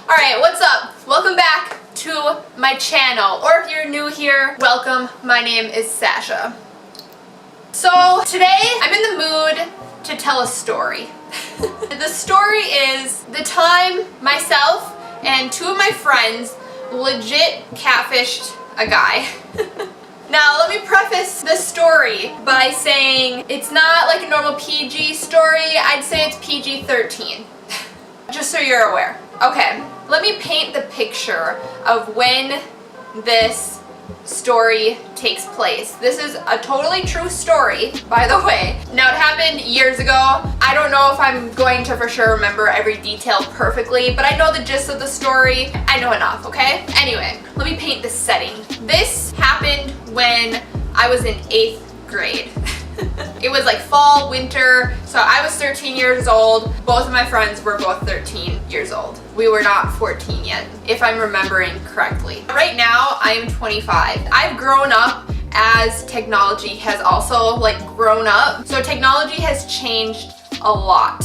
Alright, what's up? Welcome back to my channel. Or if you're new here, welcome. My name is Sasha. So today I'm in the mood to tell a story. The story is the time myself and two of my friends legit catfished a guy. Now let me preface this story by saying it's not like a normal PG story. I'd say it's PG-13. Just so you're aware. Okay, let me paint the picture of when this story takes place. This is a totally true story, by the way. Now, it happened years ago. I don't know if I'm going to for sure remember every detail perfectly, but I know the gist of the story. I know enough, okay? Anyway, let me paint the setting. This happened when I was in 8th grade. It was like fall, winter, so I was 13 years old. Both of my friends were both 13 years old. We were not 14 yet, if I'm remembering correctly. Right now, I am 25. I've grown up as technology has also grown up. So technology has changed a lot.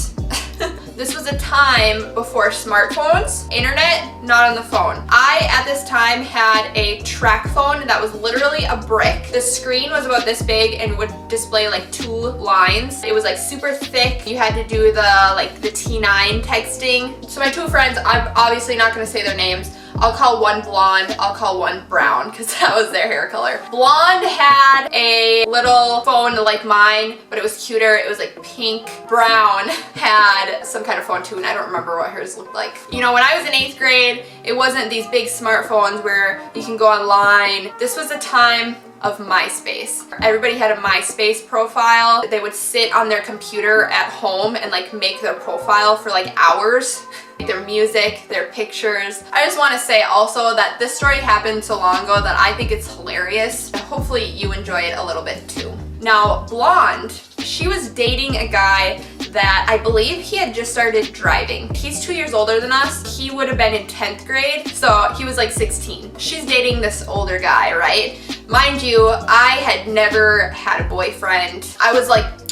This was a time before smartphones, internet, not on the phone. I, at this time, had a tracfone that was literally a brick. The screen was about this big and would display like 2 lines. It was like super thick. You had to do the T9 texting. So my two friends, I'm obviously not gonna say their names. I'll call one blonde, I'll call one brown, because that was their hair color. Blonde had a little phone like mine, but it was cuter. It was like pink. Brown had some kind of phone too, and I don't remember what hers looked like. You know, when I was in 8th grade, it wasn't these big smartphones where you can go online. This was a time of MySpace. Everybody had a MySpace profile. They would sit on their computer at home and make their profile for hours. Their music, their pictures. I just want to say also that this story happened so long ago that I think it's hilarious. Hopefully you enjoy it a little bit too. Now, Blonde, she was dating a guy that I believe he had just started driving. He's 2 years older than us. He would have been in 10th grade, so he was 16. She's dating this older guy, right? Mind you, I had never had a boyfriend. I was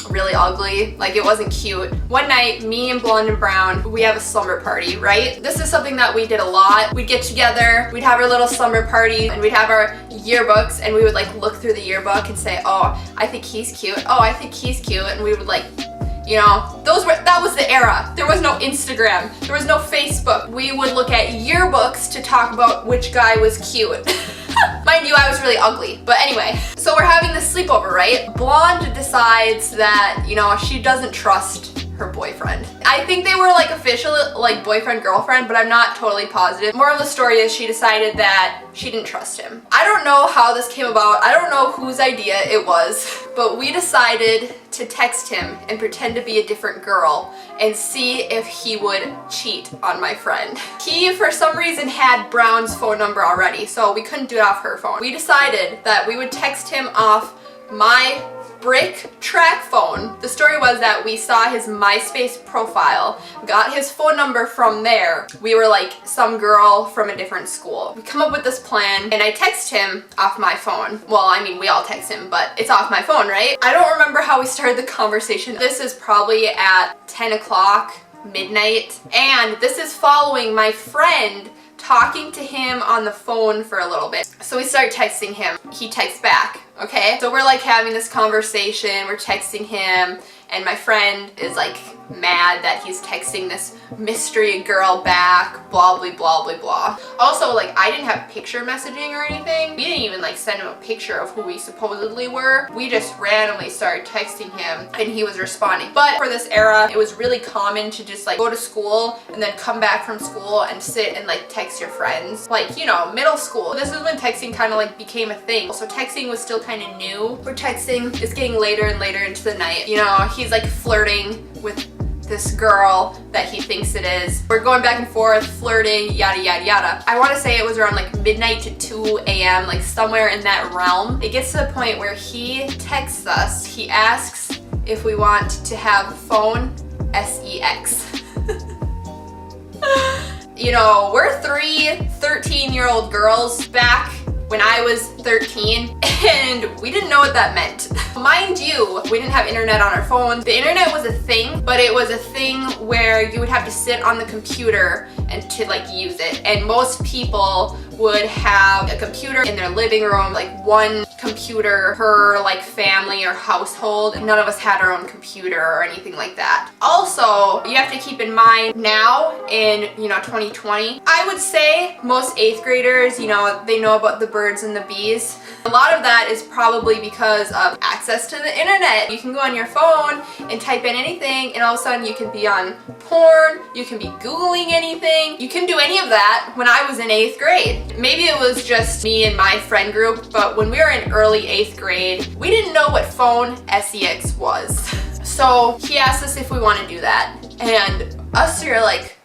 really ugly, it wasn't cute. One night, me and Blonde and Brown, we have a slumber party, right? This is something that we did a lot. We'd get together, we'd have our little slumber party, and we'd have our yearbooks, and we would look through the yearbook and say, oh, I think he's cute. Oh, I think he's cute. And we would you know, that was the era. There was no Instagram. There was no Facebook. We would look at yearbooks to talk about which guy was cute. Mind you, I was really ugly. But anyway, so we're having this sleepover, right? Blonde decides that, you know, she doesn't trust her boyfriend. I think they were official boyfriend girlfriend, but I'm not totally positive. Moral of the story is she decided that she didn't trust him. I don't know how this came about. I don't know whose idea it was, but we decided to text him and pretend to be a different girl and see if he would cheat on my friend. He, for some reason, had Brown's phone number already, so we couldn't do it off her phone. We decided that we would text him off my brick track phone. The story was that we saw his MySpace profile, got his phone number from there. We were some girl from a different school. We come up with this plan, and I text him off my phone. Well, I mean, we all text him, but it's off my phone, right? I don't remember how we started the conversation. This is probably at 10 o'clock, midnight, and this is following my friend talking to him on the phone for a little bit. So we start texting him. He texts back, okay? So we're having this conversation, we're texting him, and my friend is mad that he's texting this mystery girl back, blah, blah, blah, blah, blah. Also, I didn't have picture messaging or anything. We didn't even send him a picture of who we supposedly were. We just randomly started texting him and he was responding. But for this era, it was really common to just go to school and then come back from school and sit and text your friends. You know, middle school. This is when texting kind of became a thing. So texting was still kind of new. We're texting, it's getting later and later into the night. You know, he's flirting with this girl that he thinks it is. We're going back and forth, flirting, yada, yada, yada. I want to say it was around midnight to 2 a.m., somewhere in that realm. It gets to the point where he texts us. He asks if we want to have phone sex. You know, we're 3 13-year-old girls back when I was 13, and we didn't know what that meant. Mind you, we didn't have internet on our phones. The internet was a thing, but it was a thing where you would have to sit on the computer and to like use it. And most people would have a computer in their living room, like one computer per like family or household. None of us had our own computer or anything like that. Also, you have to keep in mind now in, 2020, I would say most 8th graders, they know about the birds and the bees. A lot of that is probably because of access to the internet. You can go on your phone and type in anything, and all of a sudden you can be on porn, you can be Googling anything. You can do any of that when I was in 8th grade. Maybe it was just me and my friend group, but when we were in early 8th grade, we didn't know what phone sex was. So he asked us if we want to do that, and us were like,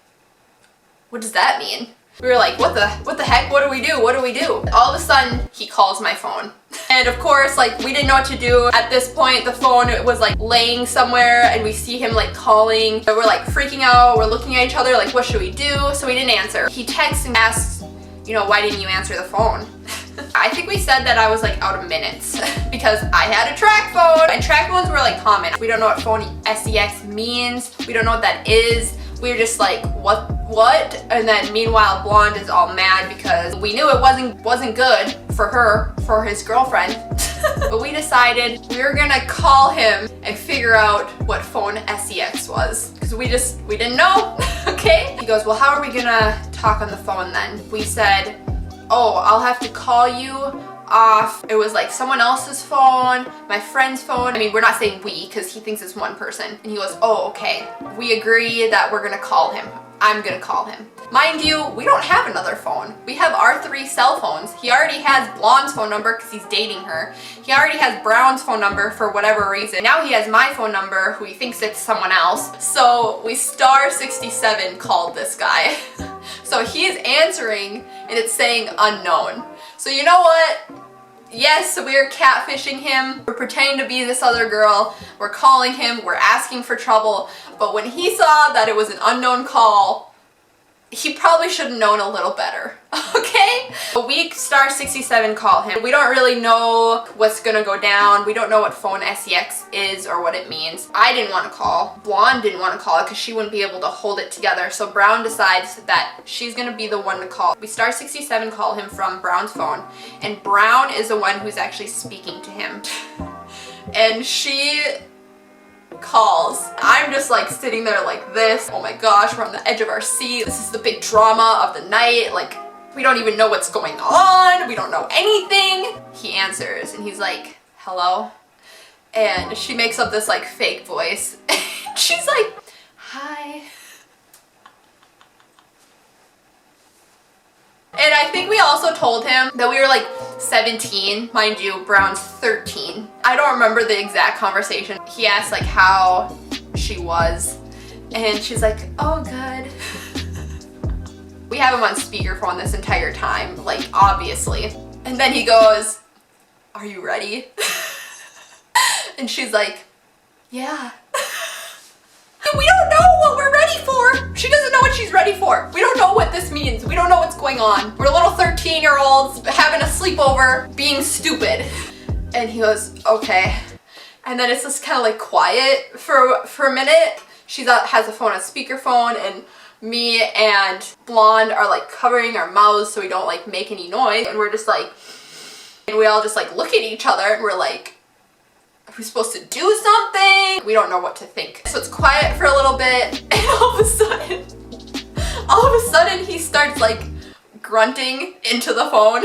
what does that mean? We were like, what the heck? What do we do? What do we do? All of a sudden, he calls my phone. And of course, like, we didn't know what to do. At this point, the phone was like laying somewhere, and we see him like calling. We're like freaking out. We're looking at each other like, what should we do? So we didn't answer. He texts and asks, why didn't you answer the phone? I think we said that I was like out of minutes because I had a track phone, and track phones were like common. We don't know what phone sex means. We don't know what that is. We were just like, what? And then meanwhile, Blonde is all mad because we knew it wasn't good for her, for his girlfriend. But we decided we were gonna call him and figure out what phone sex was, because we didn't know. Okay? He goes, well, how are we gonna talk on the phone then? We said, oh, I'll have to call you off. It was like someone else's phone, my friend's phone. I mean, we're not saying we because he thinks it's one person. And he goes, oh, okay. We agree that we're gonna call him. I'm gonna call him. Mind you, we don't have another phone. We have our 3 cell phones. He already has Blonde's phone number because he's dating her. He already has Brown's phone number for whatever reason. Now he has my phone number, who he thinks it's someone else. So we star 67 called this guy. So he is answering and it's saying unknown. So you know what? Yes, we're catfishing him. We're pretending to be this other girl. We're calling him. We're asking for trouble. But when he saw that it was an unknown call, he probably should have known a little better. Okay? But we star 67 call him. We don't really know what's gonna go down. We don't know what phone sex is or what it means. I didn't want to call. Blonde didn't want to call it because she wouldn't be able to hold it together. So Brown decides that she's gonna be the one to call. We star 67 call him from Brown's phone, and Brown is the one who's actually speaking to him. And she calls. I'm just like sitting there like this. Oh my gosh, we're on the edge of our seat. This is the big drama of the night. Like, we don't even know what's going on. We don't know anything. He answers and he's like, hello? And she makes up this like fake voice. She's like, hi. And I think we also told him that we were like 17. Mind you, Brown's 13. I don't remember the exact conversation. He asked like how she was, and she's like, oh, good. We have him on speakerphone this entire time, like obviously. And then he goes, are you ready? And she's like, yeah. We don't know what we're ready for. She doesn't know what she's ready for. We don't know what this means. We don't know what's going on. We're little 13-year-olds having a sleepover, being stupid. And he goes, okay. And then it's just kind of like quiet for a minute. She has a phone on speakerphone, and me and Blonde are like covering our mouths so we don't like make any noise. And we're just like, and we all just like look at each other and we're like, are we supposed to do something? We don't know what to think. So it's quiet for a little bit, and all of a sudden he starts like grunting into the phone.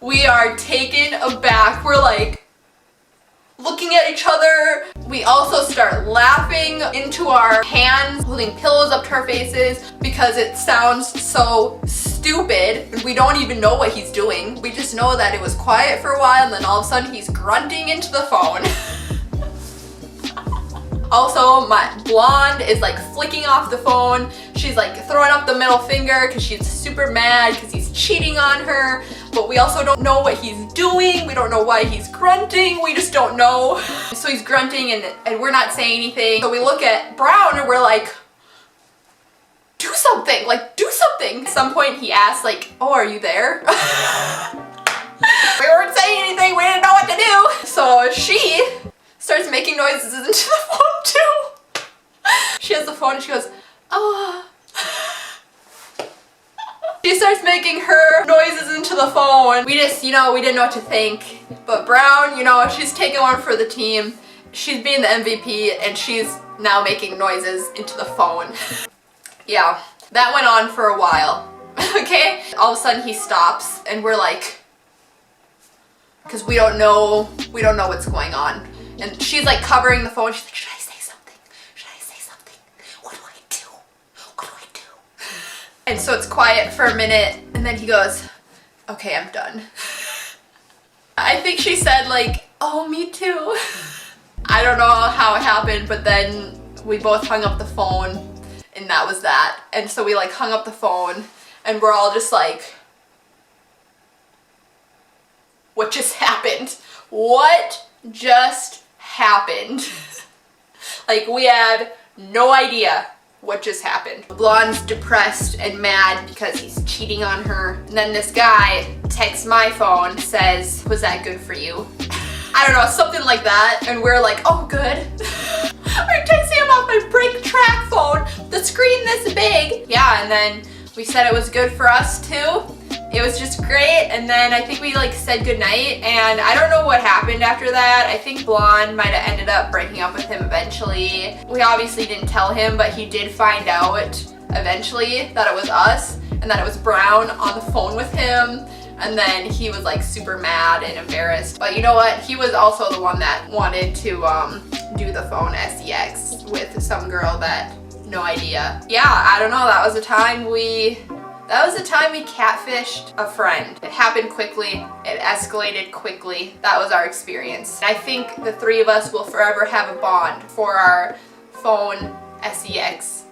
We are taken aback. We're like looking at each other. We also start laughing into our hands, holding pillows up to our faces because it sounds so stupid. We don't even know what he's doing. We just know that it was quiet for a while, and then all of a sudden he's grunting into the phone. Also, my Blonde is like flicking off the phone. She's like throwing up the middle finger because she's super mad because he's cheating on her. But we also don't know what he's doing. We don't know why he's grunting. We just don't know. So he's grunting and we're not saying anything. So we look at Brown and we're like, do something, like do something. At some point he asked like, oh, are you there? We weren't saying anything, we didn't know what to do. So she starts making noises into the phone too. She has the phone and she goes, oh. She starts making her noises into the phone. We just, you know, we didn't know what to think. But Brown, you know, she's taking one for the team. She's being the MVP and she's now making noises into the phone. Yeah, that went on for a while. Okay? All of a sudden he stops and we're like, because we don't know what's going on. And she's like covering the phone. She's like, should I say something? Should I say something? What do I do? What do I do? And so it's quiet for a minute and then he goes, okay, I'm done. I think she said like, oh, me too. I don't know how it happened, but then we both hung up the phone and that was that. And so we like hung up the phone and we're all just like, what just happened? What just happened? Like we had no idea what just happened. Blonde's depressed and mad because he's cheating on her. And then this guy texts my phone, says, was that good for you? I don't know, something like that. And we're like, oh, good. We're texting him off my brick tracfone, the screen this big. Yeah, and then we said it was good for us too. It was just great, and then I think we like said goodnight, and I don't know what happened after that. I think Blonde might have ended up breaking up with him eventually. We obviously didn't tell him, but he did find out eventually that it was us, and that it was Brown on the phone with him, and then he was like super mad and embarrassed. But you know what? He was also the one that wanted to do the phone sex with some girl that, no idea. Yeah, I don't know, that was the time we catfished a friend. It happened quickly, it escalated quickly. That was our experience. I think the three of us will forever have a bond for our phone sex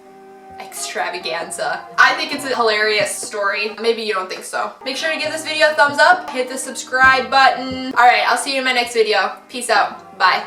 extravaganza. I think it's a hilarious story. Maybe you don't think so. Make sure to give this video a thumbs up, hit the subscribe button. Alright, I'll see you in my next video. Peace out. Bye.